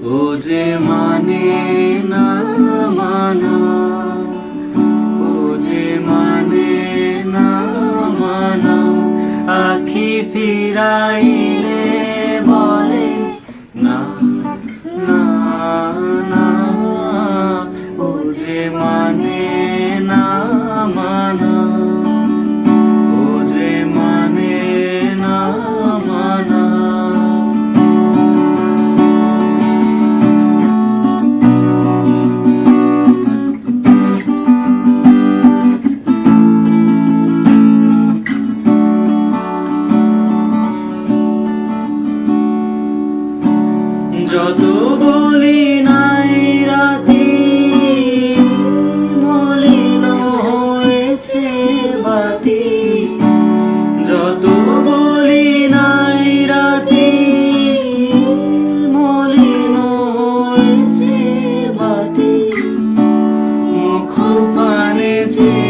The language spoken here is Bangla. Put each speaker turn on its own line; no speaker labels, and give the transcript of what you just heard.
ও যে মানে না মানা, ও যে মানে না মানা, আখি ফিরাইলে বলে না না না। ও যে মানে না মানা, ও যে মানে না মানা। যত বলি নাই রাতি, মলিন হয়েছে বাতি। যত বলি নাই রাতি, মলিন হয়েছে বাতি। মুখ পানে যে